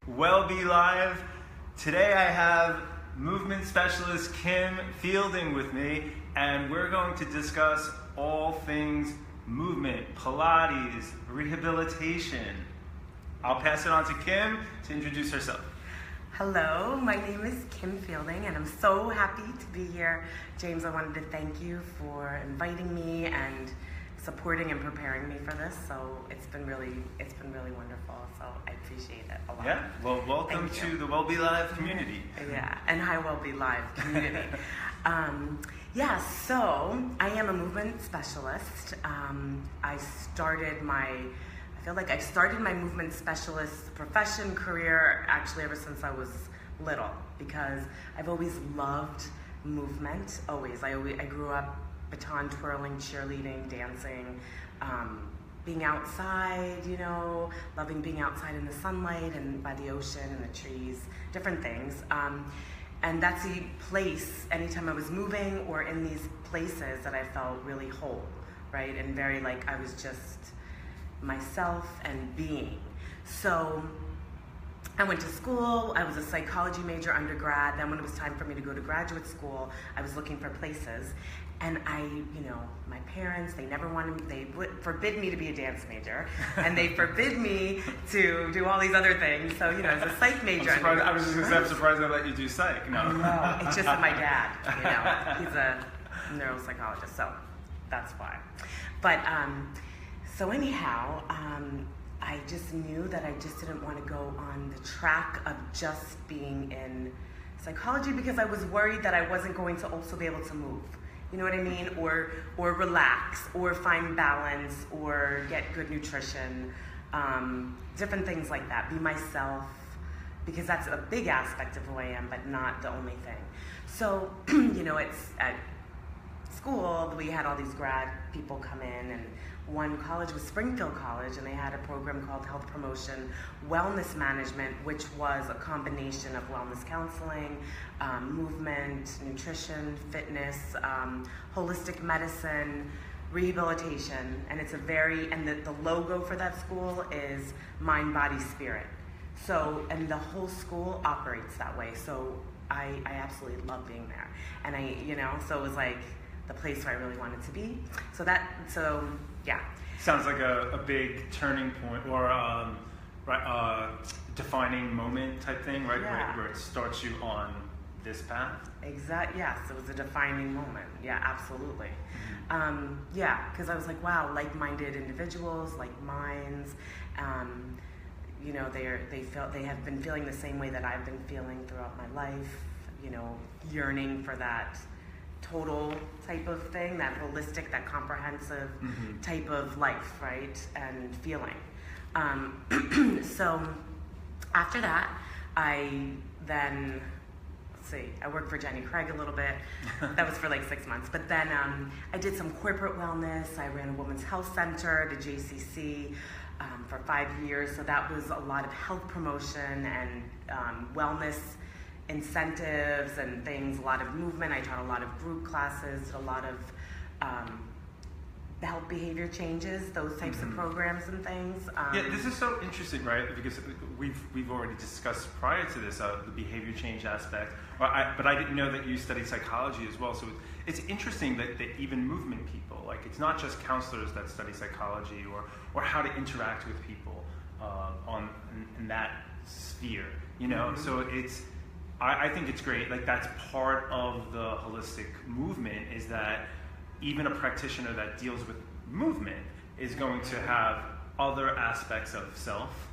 wellb Live. Today I have movement specialist Kim Fielding with me, and we're going to discuss all things movement, Pilates, rehabilitation. I'll pass it on to Kim to introduce herself. Hello, my name is Kim Fielding, and I'm so happy to be here. James, I wanted to thank you for inviting me and supporting and preparing me for this. So it's been really wonderful. So I appreciate it a lot. Yeah, well, welcome to the wellb Live community. Yeah, and hi wellb Live community. So I am a movement specialist. I feel like I started my movement specialist profession career actually ever since I was little, because I've always loved movement, always. I grew up baton twirling, cheerleading, dancing, being outside, loving being outside in the sunlight and by the ocean and the trees, different things. And that's the place, anytime I was moving or in these places, that I felt really whole, right? And very like I was just myself and being. So I went to school. I was a psychology major undergrad. Then when it was time for me to go to graduate school, I was looking for places. And my parents, they would forbid me to be a dance major, and they forbid me to do all these other things. So, as a psych major. I'm surprised they let you do psych. No. It's just that my dad, he's a neuropsychologist, so that's why. But, so anyhow, I just knew that I just didn't want to go on the track of just being in psychology, because I was worried that I wasn't going to also be able to move. You know what I mean? Or relax, or find balance, or get good nutrition, different things like that. Be myself, because that's a big aspect of who I am, but not the only thing. So, it's at school, we had all these grad people come in, and one college was Springfield College, and they had a program called Health Promotion Wellness Management, which was a combination of wellness counseling, movement, nutrition, fitness, holistic medicine, rehabilitation, and the logo for that school is mind, body, spirit. So, and the whole school operates that way. So I absolutely love being there. And so it was like the place where I really wanted to be. Yeah. Sounds like a big turning point, or defining moment type thing, right? Yeah. Where it starts you on this path. Exactly. Yes, it was a defining moment. Yeah, absolutely. Mm-hmm. Because I was like, wow, like-minded individuals, like minds. They have been feeling the same way that I've been feeling throughout my life. Yearning for that total type of thing, that holistic, that comprehensive type of life, right, and feeling. So after that, I worked for Jenny Craig a little bit. That was for like 6 months. But then I did some corporate wellness. I ran a women's health center at JCC for 5 years. So that was a lot of health promotion and wellness incentives and things, a lot of movement. I taught a lot of group classes, a lot of health behavior changes, those types of programs and things. This is so interesting, right? Because we've already discussed prior to this the behavior change aspect, but I didn't know that you studied psychology as well. So it's interesting that even movement people, like it's not just counselors that study psychology or how to interact with people in that sphere, So I think it's great. Like that's part of the holistic movement, is that even a practitioner that deals with movement is going to have other aspects of self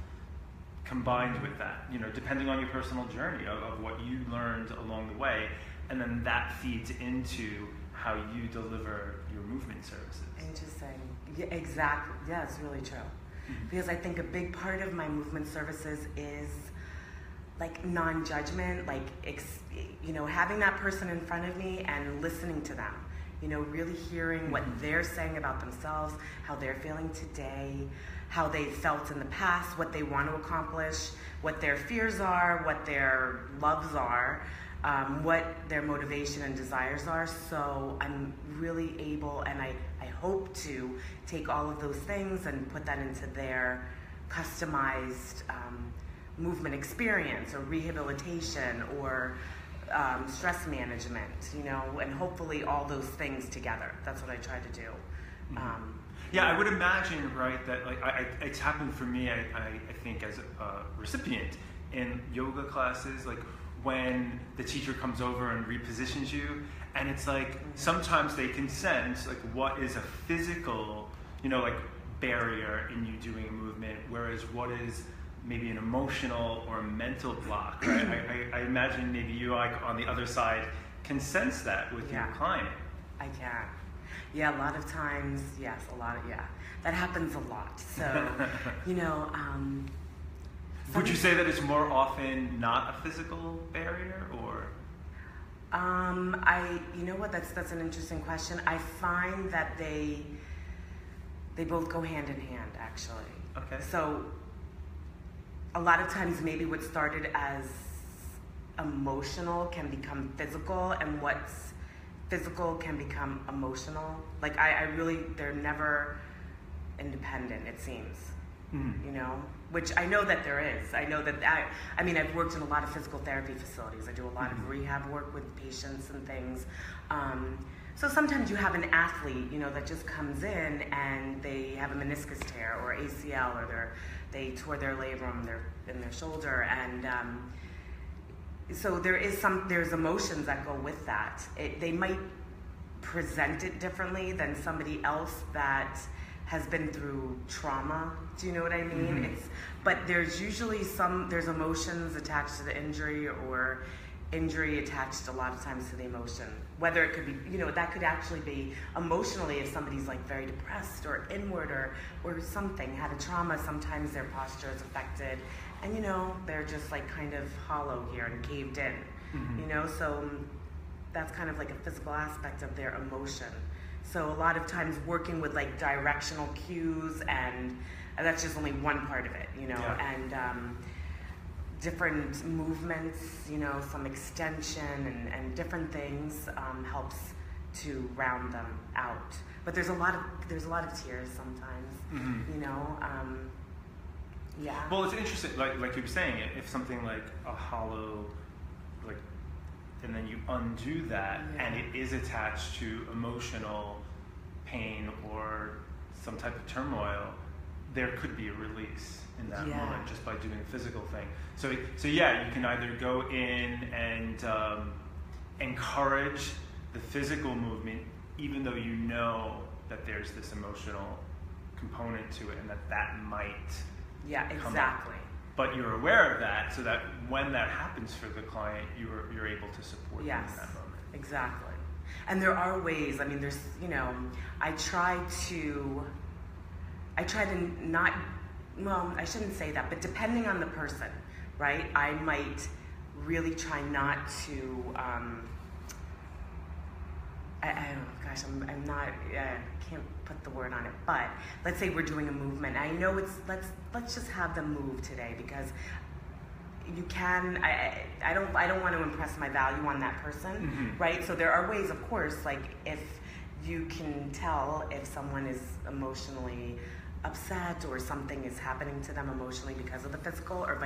combined with that, depending on your personal journey of what you learned along the way, and then that feeds into how you deliver your movement services. Interesting. Yeah, exactly. Yeah, it's really true. Because I think a big part of my movement services is like non-judgment, like having that person in front of me and listening to them, really hearing what they're saying about themselves, how they're feeling today, how they felt in the past, what they want to accomplish, what their fears are, what their loves are, what their motivation and desires are. So I'm really able, and I hope to take all of those things and put that into their customized movement experience or rehabilitation or stress management, you know, and hopefully all those things together. That's what I try to do. Yeah, I would imagine, right, that like it's happened for me, I think, as a recipient in yoga classes, like when the teacher comes over and repositions you, and it's like sometimes they can sense like what is a physical, you know, like barrier in you doing a movement, whereas what is maybe an emotional or a mental block, right? I imagine maybe you, like on the other side, can sense that with your client. I can. Yeah, a lot of times, yes, that happens a lot. So, you know, would you say that it's more often not a physical barrier, or? You know what, that's an interesting question. I find that they both go hand in hand, actually. Okay. So, a lot of times maybe what started as emotional can become physical, and what's physical can become emotional. Like they're never independent, it seems. You know, which I know that there is. I know that I mean, I've worked in a lot of physical therapy facilities. I do a lot of rehab work with patients and things. So sometimes you have an athlete, you know, that just comes in and they have a meniscus tear or ACL, or they tore their labrum in their shoulder, and so there's emotions that go with that. They might present it differently than somebody else that has been through trauma. Do you know what I mean? But there's usually there's emotions attached to the injury, or injury attached a lot of times to the emotion. Whether it could be, you know, that could actually be emotionally if somebody's like very depressed or inward or something, had a trauma, sometimes their posture is affected. And you know, they're just like kind of hollow here and caved in, you know, so that's kind of like a physical aspect of their emotion. So a lot of times working with like directional cues, and that's just only one part of it, you know, and different movements, you know, some extension and different things helps to round them out. But there's a lot of tears sometimes, you know. Yeah. Well, it's interesting, like you were saying, if something like a hollow, like, and then you undo that, and it is attached to emotional pain or some type of turmoil, there could be a release in that moment just by doing a physical thing. So yeah, you can either go in and encourage the physical movement, even though you know that there's this emotional component to it, and that might. Yeah, exactly. But you're aware of that, so that when that happens for the client, you're able to support them in that moment. Exactly. And there are ways. I mean, there's, you know, I try to not. Well, I shouldn't say that, but depending on the person, right? I might really try not to. I don't know, gosh, I'm not, can't put the word on it, but let's say we're doing a movement. I know let's just have them move today, because you can, I don't want to impress my value on that person, right? So there are ways, of course, like if you can tell if someone is emotionally upset or something is happening to them emotionally because of the physical, or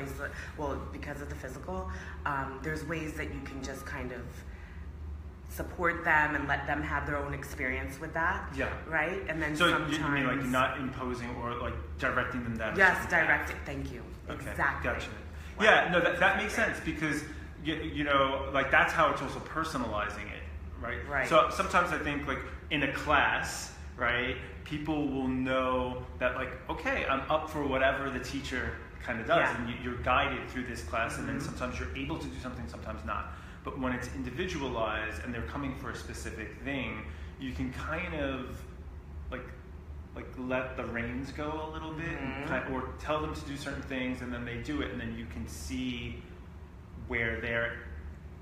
because of the physical, there's ways that you can just kind of support them and let them have their own experience with that. Yeah. Right? And then so sometimes... you mean like not imposing or like directing them down? Yes, directing. Thank you. Okay. Exactly. Gotcha. Wow. Yeah, no, that makes sense, because, you know, like that's how it's also personalizing it, right? Right. So sometimes I think like in a class, right, people will know that like, okay, I'm up for whatever the teacher kind of does, and you're guided through this class, and then sometimes you're able to do something, sometimes not. But when it's individualized and they're coming for a specific thing, you can kind of like let the reins go a little bit, and or tell them to do certain things, and then they do it, and then you can see where they're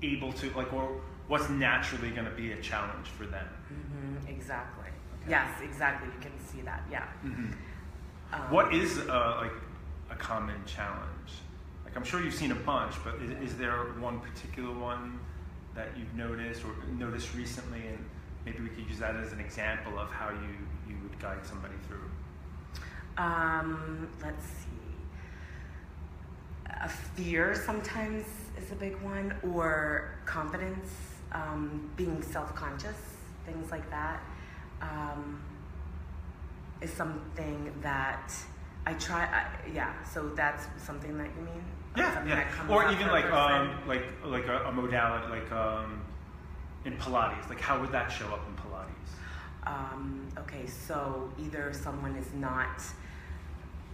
able to, like, or what's naturally going to be a challenge for them. Exactly. Okay. Yes, exactly. You can see that. Yeah. What is like a common challenge? I'm sure you've seen a bunch, but is there one particular one that you've noticed or noticed recently, and maybe we could use that as an example of how you would guide somebody through? Let's see. a fear sometimes is a big one, or confidence, being self-conscious, things like that, is something that I try. So that's something that you mean. Something that comes Or up even for a like a modality, like in Pilates. Like, how would that show up in Pilates? Okay, so either someone is not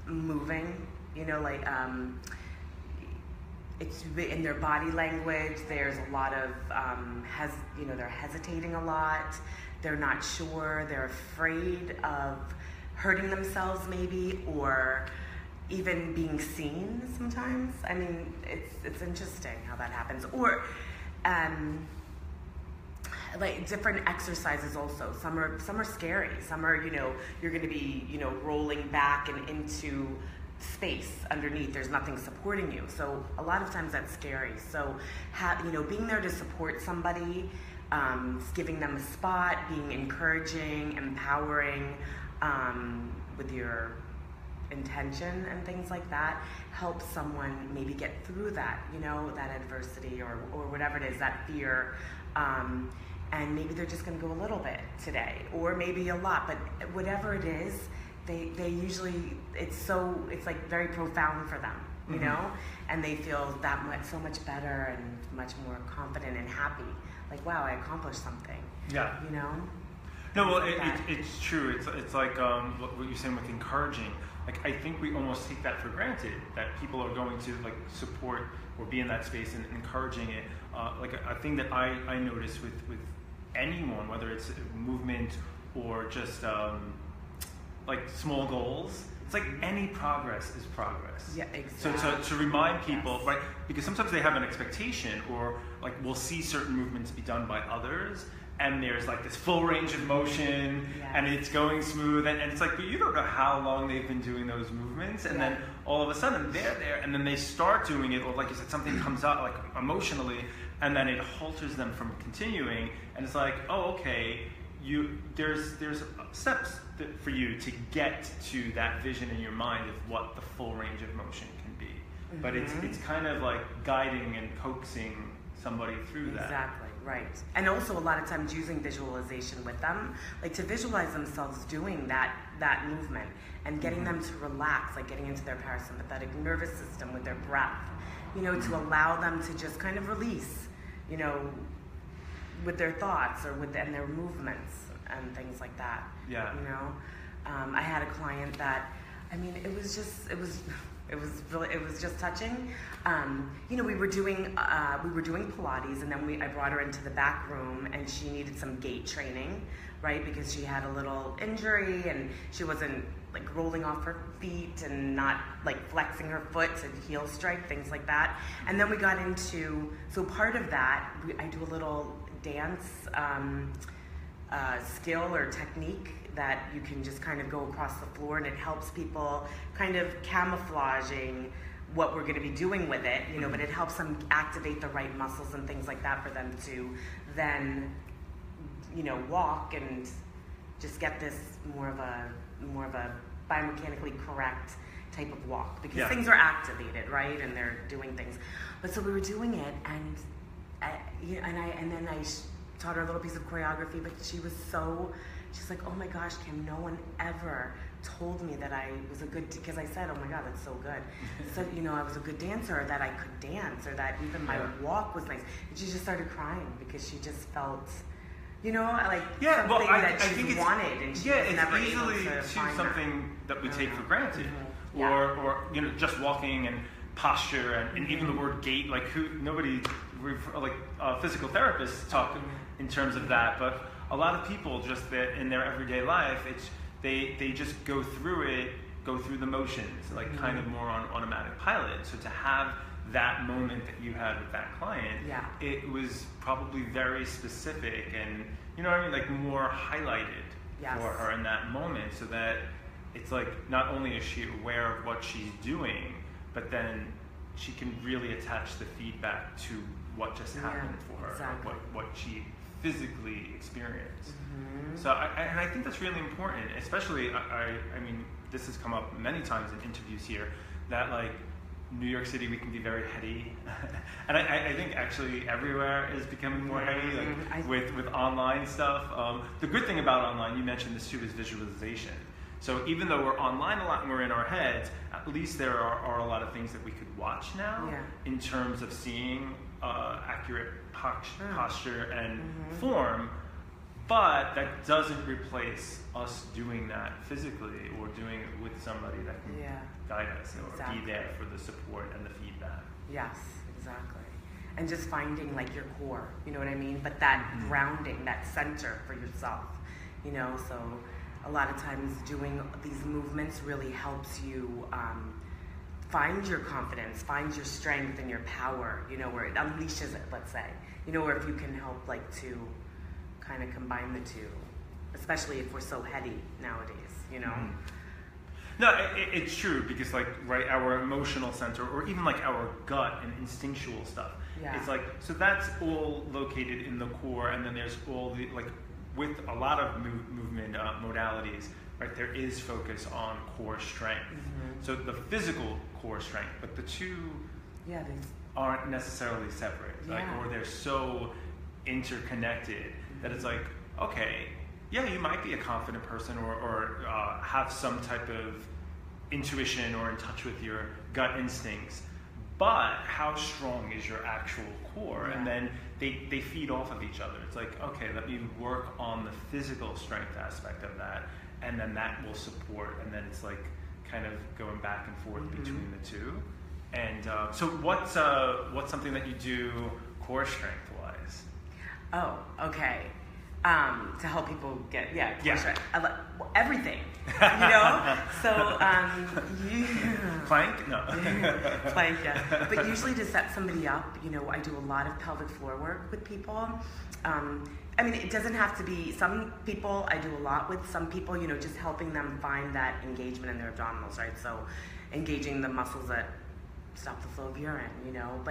moving, it's in their body language. There's a lot of they're hesitating a lot. They're not sure. They're afraid of hurting themselves, maybe, or even being seen sometimes. I mean, it's interesting how that happens. Or like different exercises also. Some are scary. Some are, you're going to be, rolling back and into space underneath. There's nothing supporting you. So a lot of times that's scary. So being there to support somebody, giving them a spot, being encouraging, empowering, with your intention and things like that, helps someone maybe get through that, that adversity or whatever it is, that fear. And maybe they're just going to go a little bit today, or maybe a lot, but whatever it is, they usually, it's like very profound for them, you know, and they feel so much better and much more confident and happy. Like, wow, I accomplished something. Yeah. No, well, it's true. It's like what you're saying with encouraging. Like, I think we almost take that for granted, that people are going to like support or be in that space and encouraging it. Like a thing that I notice with anyone, whether it's a movement or just like small goals, it's like any progress is progress. Yeah, exactly. So to remind people, right, because sometimes they have an expectation, or like we'll see certain movements be done by others, and there's like this full range of motion, and it's going smooth, and it's like, but you don't know how long they've been doing those movements, and then all of a sudden they're there, and then they start doing it, or like you said, something comes up like emotionally, and then it halters them from continuing, and it's like, oh, okay, there's steps for you to get to that vision in your mind of what the full range of motion can be. But it's kind of like guiding and coaxing somebody through that. Exactly, right. And also a lot of times using visualization with them, like to visualize themselves doing that movement and getting them to relax, like getting into their parasympathetic nervous system with their breath, to allow them to just kind of release, with their thoughts or and their movements and things like that. Yeah. I had a client that, it was just touching. We were doing Pilates, and then I brought her into the back room, and she needed some gait training, right? Because she had a little injury, and she wasn't like rolling off her feet and not like flexing her foot to heel strike, things like that. And then we got into, so part of that, I do a little dance skill or technique that you can just kind of go across the floor, and it helps people kind of camouflaging what we're going to be doing with it, but it helps them activate the right muscles and things like that for them to then, walk and just get this more of a biomechanically correct type of walk, because things are activated, right, and they're doing things. But so we were doing it, and then I taught her a little piece of choreography, but she's like, oh my gosh, Kim, no one ever told me that I was a good, because I said, oh my God, that's so good. So, I was a good dancer, or that I could dance, or that even my walk was nice. And she just started crying because she just felt, something that she wanted, and she was never able to find something that we take for granted. Or just walking and posture, and even the word gait, like physical therapists talk in terms of that, but a lot of people just that in their everyday life, they just go through the motions, like kind of more on automatic pilot. So to have that moment that you had with that client, it was probably very specific and, like more highlighted for her in that moment, so that it's like not only is she aware of what she's doing, but then she can really attach the feedback to what just happened for her, exactly. what she physically experienced. So I think that's really important, especially, I mean, this has come up many times in interviews here, that like New York City, we can be very heady, and I think actually everywhere is becoming more heady, like with online stuff. The good thing about online, you mentioned this too, is visualization. So even though we're online a lot and we're in our heads, at least there are a lot of things that we could watch now in terms of seeing accurate posture and form. But that doesn't replace us doing that physically or doing it with somebody that can guide us or be there for the support and the feedback. Yes, exactly. And just finding like your core, you know what I mean? But that grounding, that center for yourself, you know? So a lot of times doing these movements really helps you find your confidence, find your strength and your power, you know, where it unleashes it, let's say. You know, or if you can help like to kind of combine the two, especially if we're so heady nowadays, you know? No, it's true because like, right, our emotional center or even like our gut and instinctual stuff, it's like, so that's all located in the core, and then there's all the, like, with a lot of movement modalities, right, there is focus on core strength. So the physical core strength, but the two aren't necessarily separate, like, or they're so interconnected that it's like, okay, yeah, you might be a confident person or have some type of intuition or in touch with your gut instincts, but how strong is your actual core? And then they feed off of each other. It's like, okay, let me work on the physical strength aspect of that, and then that will support, and then it's like kind of going back and forth between the two. And so what's something that you do core strength wise? Oh, okay. To help people get core strength. Everything, you know. So plank, no. Plank, yeah. But usually to set somebody up, you know, I do a lot of pelvic floor work with people. I mean, it doesn't have to be. Some people I do a lot with. Some people, you know, just helping them find that engagement in their abdominals, right? So engaging the muscles that stop the flow of urine, you know,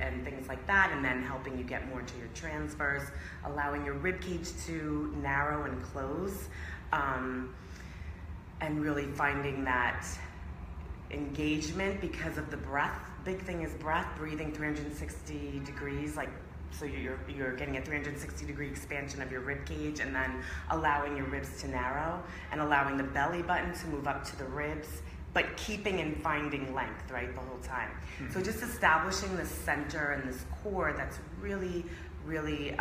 and things like that, and then helping you get more into your transverse, allowing your rib cage to narrow and close, and really finding that engagement because of the breath. Big thing is breath, breathing 360 degrees, like, so you're getting a 360 degree expansion of your rib cage, and then allowing your ribs to narrow and allowing the belly button to move up to the ribs, but keeping and finding length, right, the whole time. So just establishing this center and this core that's really, really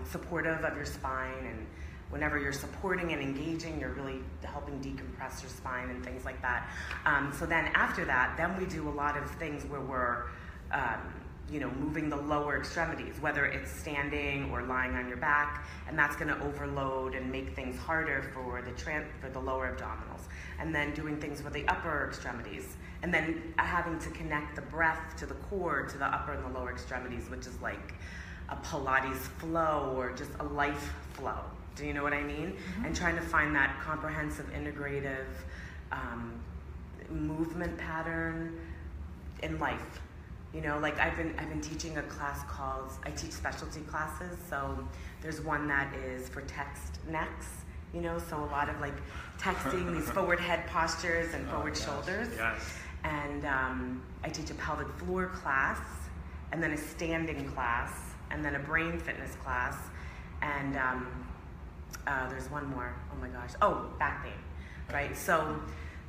supportive of your spine, and whenever you're supporting and engaging, you're really helping decompress your spine and things like that. So then after that, then we do a lot of things where we're, you know, moving the lower extremities, whether it's standing or lying on your back, and that's going to overload and make things harder for the lower abdominals. And then doing things with the upper extremities, and then having to connect the breath to the core, to the upper and the lower extremities, which is like a Pilates flow or just a life flow. Do you know what I mean? And trying to find that comprehensive, integrative movement pattern in life. You know, like I've been teaching a class called, I teach specialty classes, so there's one that is for text necks, you know, so a lot of like texting, these forward head postures and forward shoulders. And I teach a pelvic floor class, and then a standing class, and then a brain fitness class, and there's one more, oh my gosh, back pain, right? So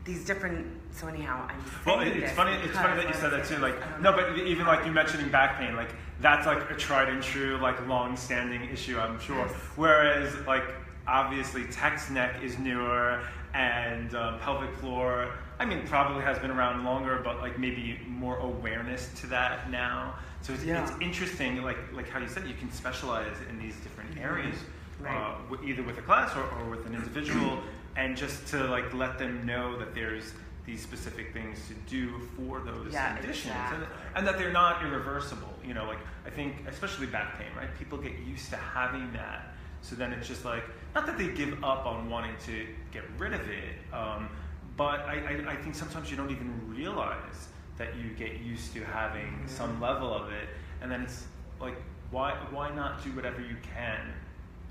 these different, so anyhow, I'm saying it's funny that you said that too, like, no, but even like you mentioning back pain, like that's like a tried and true, like long-standing issue, I'm sure. Whereas like obviously text neck is newer, and pelvic floor, I mean, probably has been around longer, but like maybe more awareness to that now. So it's interesting, like how you said, you can specialize in these different areas, either with a class or with an individual, and just to like let them know that there's these specific things to do for those conditions, and that they're not irreversible. You know, like I think especially back pain, right? People get used to having that, so then it's just like, not that they give up on wanting to get rid of it, but I think sometimes you don't even realize that you get used to having some level of it, and then it's like, why not do whatever you can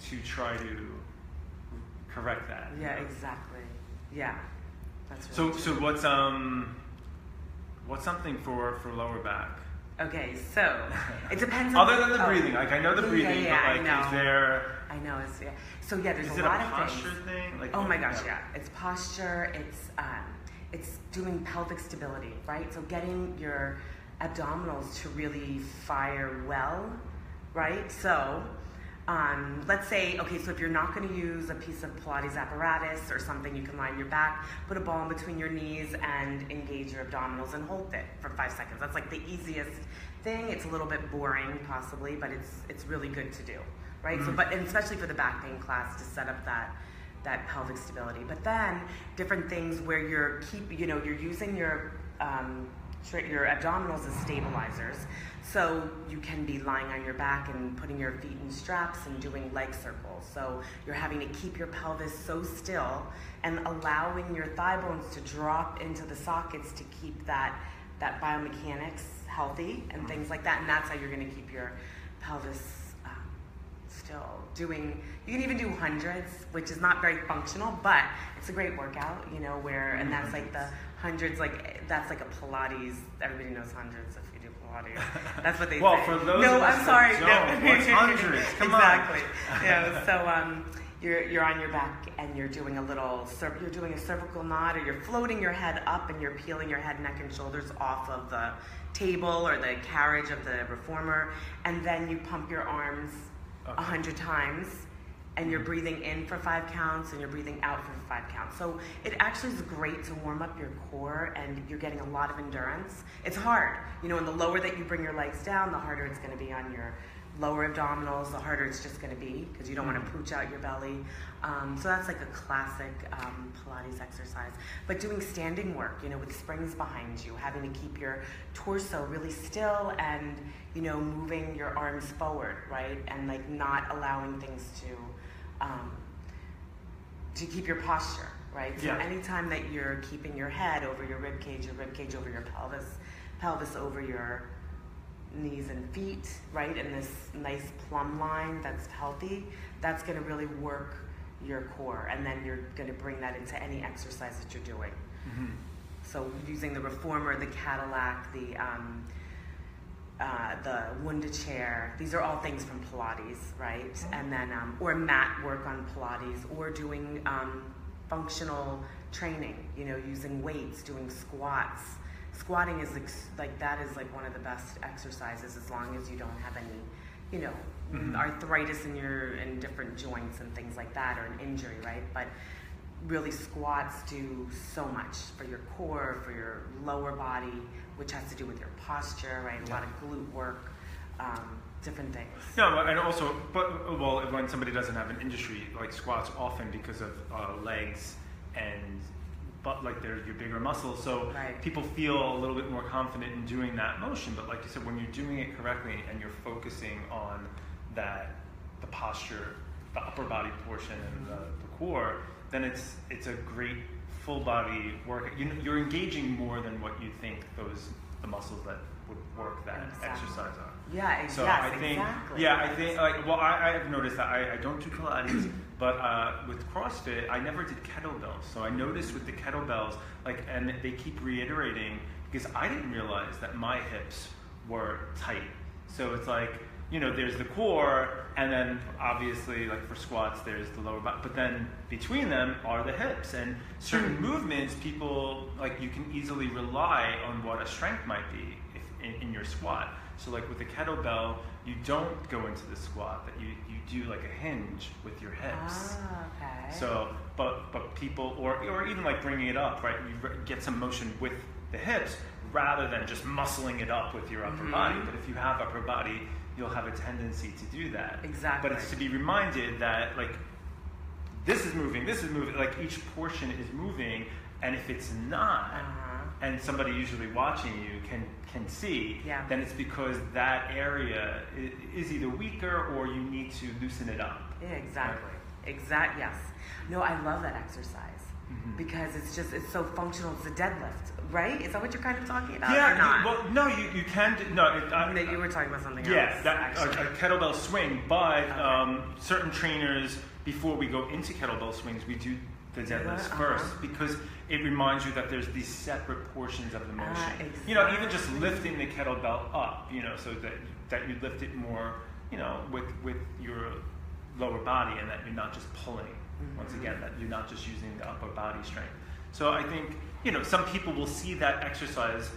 to try to correct that? Yeah, exactly. Yeah, that's really so what's What's something for lower back? Okay, so it depends on other than the breathing. Like I know the breathing, but like is there? I know it's So yeah, there's is a it lot a of posture things. thing? Like, oh my gosh, yeah. It's posture. It's doing pelvic stability, right? So getting your abdominals to really fire well, right? So let's say, okay, so if you're not going to use a piece of Pilates apparatus or something, you can lie on your back, put a ball in between your knees and engage your abdominals and hold it for 5 seconds. That's like the easiest thing. It's a little bit boring possibly, but it's really good to do, right? So, and especially for the back pain class to set up that pelvic stability. But then different things where you're using your abdominals as stabilizers. So you can be lying on your back and putting your feet in straps and doing leg circles. So you're having to keep your pelvis so still and allowing your thigh bones to drop into the sockets to keep that biomechanics healthy and things like that. And that's how you're going to keep your pelvis still doing. You can even do hundreds, which is not very functional, but it's a great workout, and that's like the hundreds, like that's like a Pilates. Everybody knows hundreds if you do Pilates. That's what they say. Well, for those no, of us I'm sorry. that don't, what's hundreds? Come exactly. on. Yeah. So you're on your back and you're doing a cervical knot, or you're floating your head up and you're peeling your head, neck, and shoulders off of the table or the carriage of the reformer, and then you pump your arms 100 times, and you're breathing in for 5 counts and you're breathing out for 5 counts. So it actually is great to warm up your core, and you're getting a lot of endurance. It's hard, and the lower that you bring your legs down, the harder it's going to be on your lower abdominals, the harder it's just going to be because you don't want to pooch out your belly. So that's like a classic Pilates exercise. But doing standing work, with springs behind you, having to keep your torso really still and, moving your arms forward, right? And like not allowing things to keep your posture, right? So anytime that you're keeping your head over your rib cage over your pelvis over your knees and feet, right, in this nice plumb line that's healthy, that's going to really work your core, and then you're going to bring that into any exercise that you're doing. So using the reformer, the Cadillac, the Wunda chair, these are all things from Pilates, right? And then or mat work on Pilates, or doing functional training, using weights, doing squats. Squatting is that is like one of the best exercises, as long as you don't have any, arthritis in different joints and things like that, or an injury, right? But really, squats do so much for your core, for your lower body, which has to do with your posture, right? A lot of glute work, different things. No, and also, when somebody doesn't have an injury, like squats often because of legs and they're your bigger muscles, so people feel a little bit more confident in doing that motion. But like you said, when you're doing it correctly and you're focusing on the posture, the upper body portion, and the core, then it's a great full body work. You're engaging more than what you think the muscles that would work that exercise are. Yeah, exactly. So I think I have noticed that I don't do Pilates, but with CrossFit, I never did kettlebells. So I noticed with the kettlebells, and they keep reiterating, because I didn't realize that my hips were tight. So it's there's the core, and then obviously, for squats, there's the lower body, but then between them are the hips. And certain movements, people, you can easily rely on what a strength might be in your squat. So with the kettlebell, you don't go into the squat, that you do a hinge with your hips. Okay. So, but people, or even bringing it up, right? You get some motion with the hips rather than just muscling it up with your upper body. But if you have upper body, you'll have a tendency to do that. Exactly. But it's to be reminded that this is moving, each portion is moving, and if it's not, and somebody usually watching you can see, then it's because that area is either weaker or you need to loosen it up. Yeah, exactly. Right? Yes. No, I love that exercise because it's so functional. It's a deadlift, right? Is that what you're kind of talking about? Yeah. Or not? Well, no, you can. You were talking about something else. Yeah, a kettlebell swing, but certain trainers, before we go into kettlebell swings, we do the deadlifts first, because it reminds you that there's these separate portions of the motion. Exactly. You know, even just lifting the kettlebell up, you know, so that you lift it more, you know, with your lower body, and that you're not just pulling. Once again, that you're not just using the upper body strength. So I think, you know, some people will see that exercise,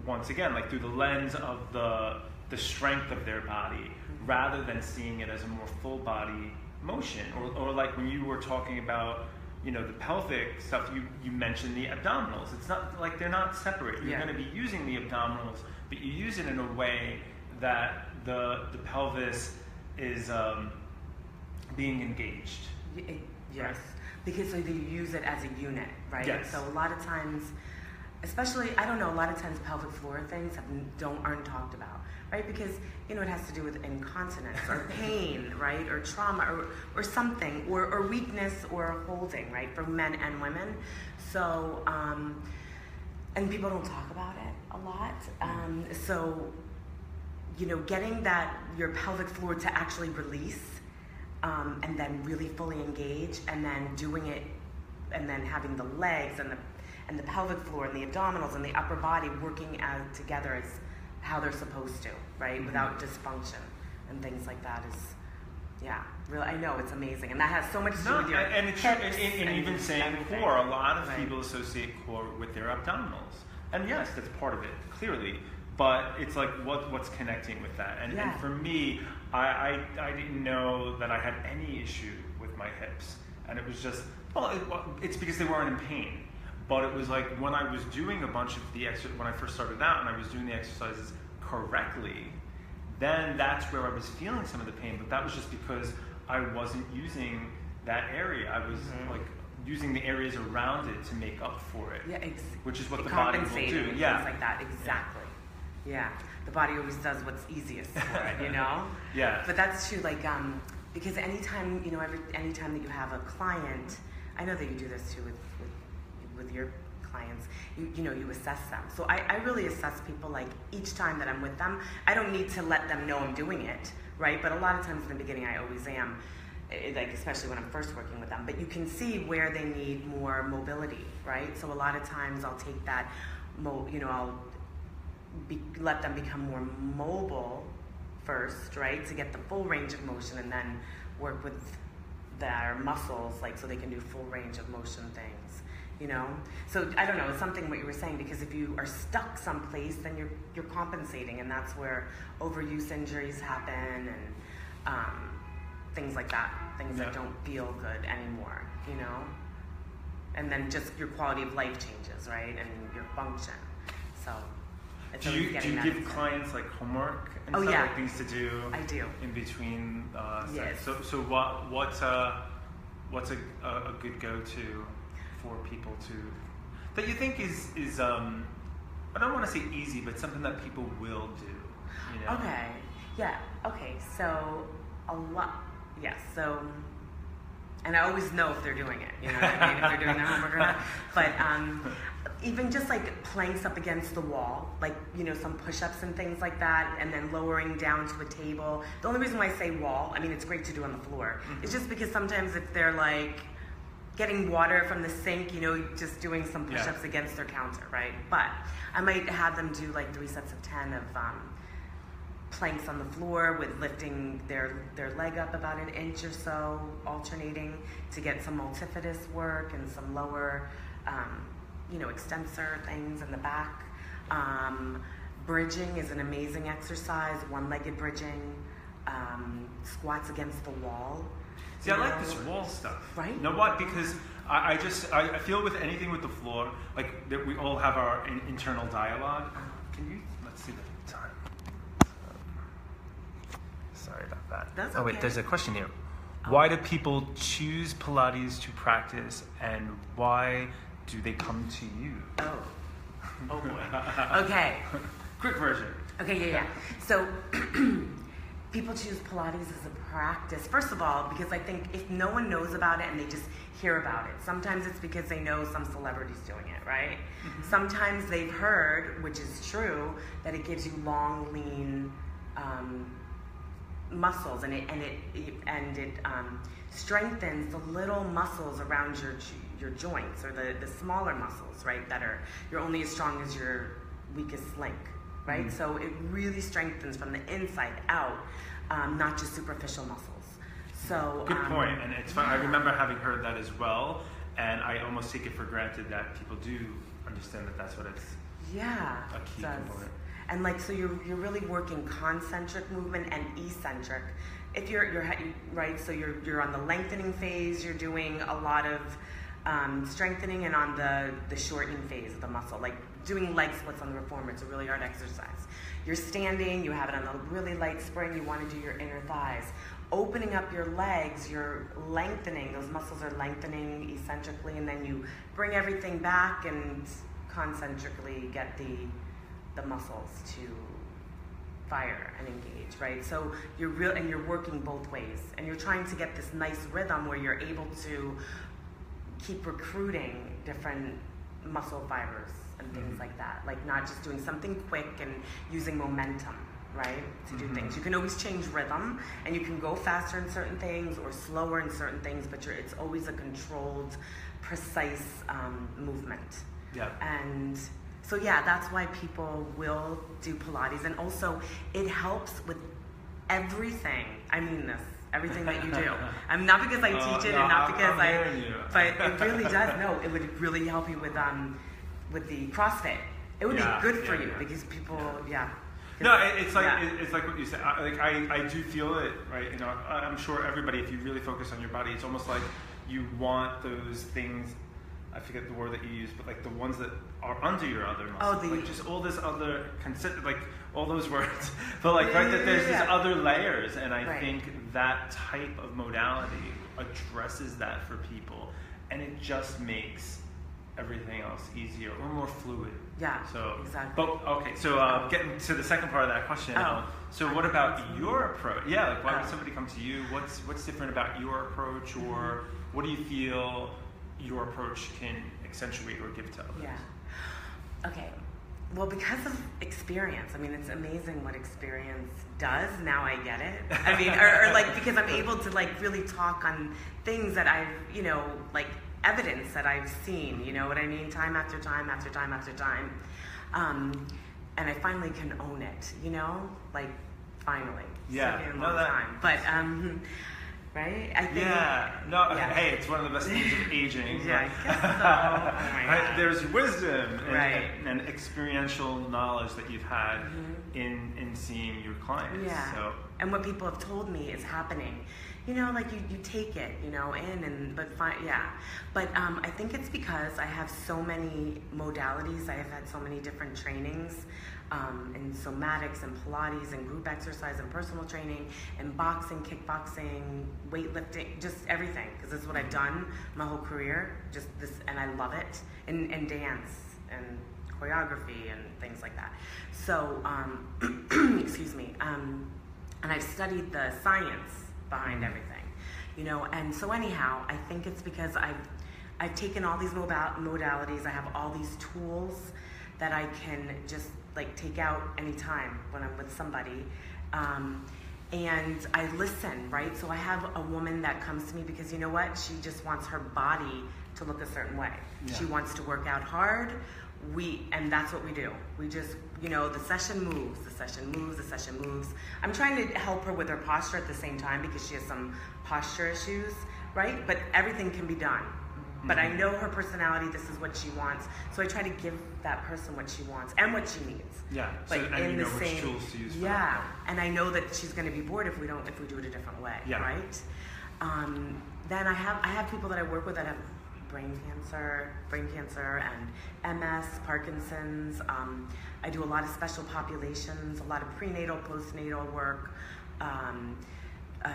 once again, like through the lens of the strength of their body, rather than seeing it as a more full body motion. Or like when you were talking about, you know, the pelvic stuff, you mentioned the abdominals. It's not like they're not separate. You're going to be using the abdominals, but you use it in a way that the pelvis is being engaged. Yes, right? Because so you use it as a unit, right? Yes. So a lot of times, especially, I don't know, a lot of times pelvic floor things aren't talked about, right? Because, you know, it has to do with incontinence or pain, right? Or trauma or something, or weakness or holding, right? For men and women. So, and people don't talk about it a lot. So, you know, getting your pelvic floor to actually release, and then really fully engage, and then doing it, and then having the legs and the pelvic floor and the abdominals and the upper body working together as how they're supposed to, right? Without dysfunction and things like that is, really, I know, it's amazing. And that has so much to do with your hips. And even saying core, a lot of people associate core with their abdominals. And yes, that's part of it, clearly. But it's like, what's connecting with that? And for me, I didn't know that I had any issue with my hips. And it was just, it's because they weren't in pain. But it was like when I was doing a bunch of when I first started out and I was doing the exercises correctly, then that's where I was feeling some of the pain. But that was just because I wasn't using that area. I was like using the areas around it to make up for it. Yeah, which is what the body will do. Yeah, things like that, exactly. Yeah, the body always does what's easiest for it, you know? Yeah. But that's true, like, because anytime, you know, anytime that you have a client, I know that you do this too with your clients, you know, you assess them. So I really assess people, like, each time that I'm with them. I don't need to let them know I'm doing it, right? But a lot of times in the beginning, I always am, like, especially when I'm first working with them. But you can see where they need more mobility, right? So a lot of times I'll take that, you know, I'll let them become more mobile first, right, to get the full range of motion, and then work with their muscles, like, so they can do full range of motion things, you know? So I don't know, it's something what you were saying, because if you are stuck someplace, then you're compensating, and that's where overuse injuries happen, and things like that, things that don't feel good anymore, you know? And then just your quality of life changes, right, and your function. So do you give clients like homework and stuff like things to do? I do. In between yes. So what's a good go-to for people that you think is I don't want to say easy, but something that people will do, you know? Okay. Yeah. Okay. So a lot. Yes. So, and I always know if they're doing it. You know what I mean? If they're doing their homework or not. But even just like planks up against the wall, like, you know, some push-ups and things like that, and then lowering down to a table. The only reason why I say wall, I mean, it's great to do on the floor, is just because sometimes if they're like getting water from the sink, you know, just doing some push-ups against their counter, right? But I might have them do like 3 sets of 10 of planks on the floor with lifting their leg up about an inch or so, alternating to get some multifidus work and some lower, you know, extensor things in the back. Bridging is an amazing exercise, one-legged bridging, squats against the wall. See, I like this wall stuff. Right? You know what? Because I feel with anything with the floor, like that we all have our internal dialogue. Let's see the time. Sorry about that. That's okay. Wait, there's a question here. Why do people choose Pilates to practice, and why do they come to you? Oh boy. Okay. Quick version. Okay, yeah. So people choose Pilates as a practice, first of all, because I think if no one knows about it and they just hear about it, sometimes it's because they know some celebrity's doing it, right? Mm-hmm. Sometimes they've heard, which is true, that it gives you long, lean muscles, and it strengthens the little muscles around your joints, or the smaller muscles, right? You're only as strong as your weakest link, right? Mm-hmm. So it really strengthens from the inside out, not just superficial muscles. So good point, and it's fun. I remember having heard that as well, and I almost take it for granted that people do understand that that's what it's. Yeah, a key component. And like, so you're really working concentric movement and eccentric. If you're right, so you're on the lengthening phase, you're doing a lot of strengthening, and on the shortening phase of the muscle, like doing leg splits on the reformer. It's a really hard exercise. You're standing, you have it on a really light spring, you want to do your inner thighs. Opening up your legs, you're lengthening, those muscles are lengthening eccentrically, and then you bring everything back and concentrically get the muscles to fire and engage, right? So you're working both ways, and you're trying to get this nice rhythm where you're able to keep recruiting different muscle fibers and things like that, like not just doing something quick and using momentum, right, to do things. You can always change rhythm, and you can go faster in certain things or slower in certain things, but it's always a controlled, precise movement. Yeah. And so yeah, that's why people will do Pilates, and also it helps with everything. I mean this. Everything that you do. Not because I teach it, and not because but it really does. No, it would really help you with the CrossFit. It would be good for you because people, No, it's like what you said. I do feel it, right? You know, I'm sure everybody, if you really focus on your body, it's almost like you want those things. I forget the word that you use, but like the ones that are under your other muscles, like just all this other, like all those words, but like that there's these other layers, and I think that type of modality addresses that for people, and it just makes everything else easier or more fluid. Yeah. So exactly. But okay, so getting to the second part of that question. So what about your approach? Yeah, like why would somebody come to you? What's different about your approach, or what do you feel your approach can accentuate or give to others? Yeah. Okay. Well, because of experience. I mean, it's amazing what experience does. Now I get it. I mean, or like, because I'm able to like really talk on things that I've, like evidence that I've seen, you know what I mean? Time after time after time after time. And I finally can own it, like finally. Yeah. It's taken a long time. But, right? I think. Hey, it's one of the best things of aging. Yeah, I guess so. Right? There's wisdom and experiential knowledge that you've had in seeing your clients. Yeah. So. And what people have told me is happening. Like you take it, But I think it's because I have so many modalities. I have had so many different trainings in somatics and Pilates and group exercise and personal training and boxing, kickboxing, weightlifting, just everything. Because that's what I've done my whole career. Just this, and I love it. And dance and choreography and things like that. So, excuse me. And I've studied the science behind everything, and so anyhow, I think it's because I've taken all these modalities. I have all these tools that I can just like take out anytime when I'm with somebody, and I listen, right? So I have a woman that comes to me because she just wants her body to look a certain way. She wants to work out hard. And that's what we do. We just, the session moves, the session moves, the session moves. I'm trying to help her with her posture at the same time because she has some posture issues, right? But everything can be done. But I know her personality, this is what she wants. So I try to give that person what she wants and what she needs. Yeah. But so, and which tools to use for that. And I know that she's going to be bored if we do it a different way, right? Then I have people that I work with that have brain cancer and MS, Parkinson's. I do a lot of special populations, a lot of prenatal, postnatal work,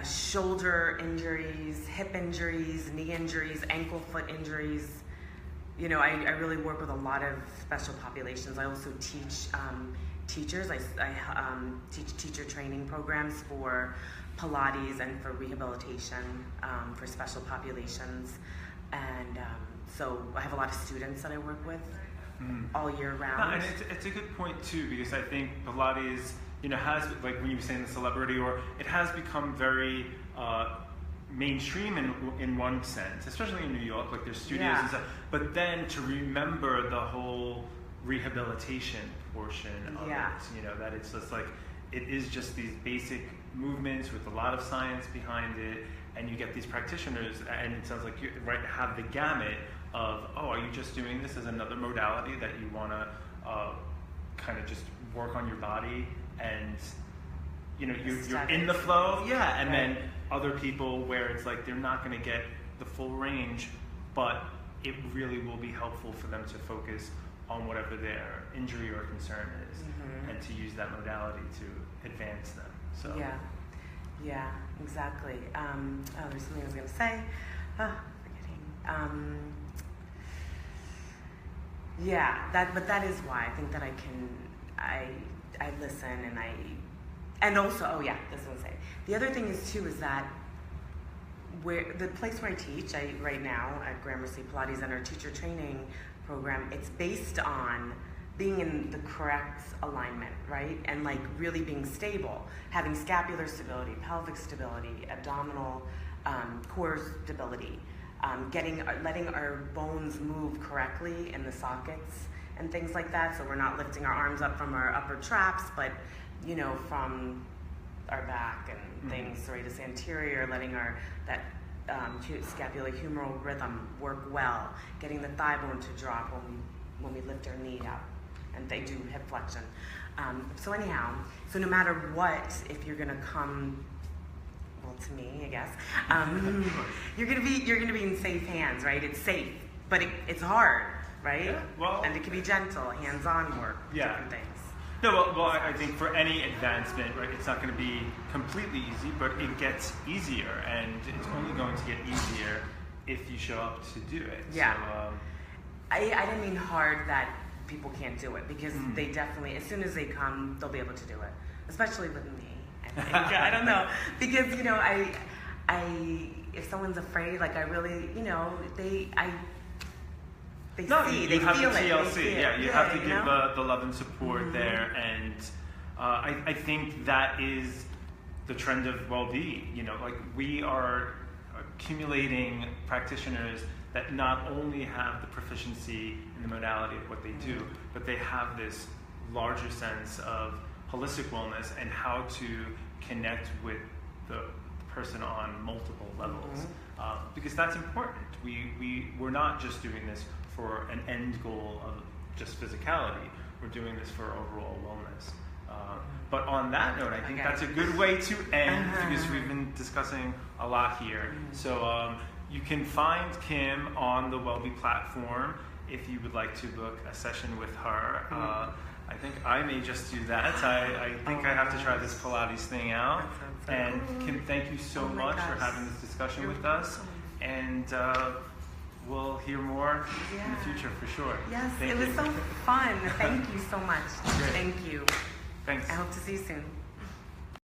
shoulder injuries, hip injuries, knee injuries, ankle, foot injuries. I really work with a lot of special populations. I also teach teachers. I teach teacher training programs for Pilates and for rehabilitation for special populations. And so I have a lot of students that I work with all year round. And it's a good point too, because I think Pilates, has, like when you were saying the celebrity, or it has become very mainstream in one sense, especially in New York, like there's studios and stuff. But then to remember the whole rehabilitation portion of it, that it's just like, it is just these basic movements with a lot of science behind it, and you get these practitioners, and it sounds like you have the gamut of, are you just doing this as another modality that you want to kind of just work on your body, and you're in the flow, and then other people where it's like they're not going to get the full range, but it really will be helpful for them to focus on whatever their injury or concern is, and to use that modality to advance them. So yeah, exactly. There's something I was going to say. Forgetting. But that is why I think that I listen, and also, this is what I say. The other thing is too, is that the place where I teach, right now at Gramercy Pilates and our teacher training program, it's based on being in the correct alignment, right? And like really being stable, having scapular stability, pelvic stability, abdominal, core stability, letting our bones move correctly in the sockets and things like that. So we're not lifting our arms up from our upper traps, but from our back and things, serratus anterior, letting that scapulohumeral rhythm work well, getting the thigh bone to drop when we lift our knee up, and they do hip flexion. So no matter what, if you're gonna come, to me, I guess, you're gonna be in safe hands, right? It's safe, but it's hard, right? Yeah, well, and it can be gentle, hands-on work, different things. No, well, I think for any advancement, right, it's not going to be completely easy, but it gets easier, and it's only going to get easier if you show up to do it. Yeah. So, I didn't mean hard that people can't do it, because they definitely, as soon as they come, they'll be able to do it, especially with me. I think. I don't know, because if someone's afraid, like I really, they feel it. TLC, you have to give the love and support there, and I think that is the trend of wellb. Like we are accumulating practitioners that not only have the proficiency in the modality of what they do, but they have this larger sense of holistic wellness and how to connect with the person on multiple levels, because that's important. We're not just doing this for an end goal of just physicality. We're doing this for overall wellness. But on that note, I think that's a good way to end, because we've been discussing a lot here. So you can find Kim on the wellb platform if you would like to book a session with her. I think I may just do that. I think I have to try this Pilates thing out. And Kim, thank you so much for having this discussion with us. And we'll hear more in the future for sure. Yes, it was so fun. Thank you so much. Great. Thank you. Thanks. I hope to see you soon.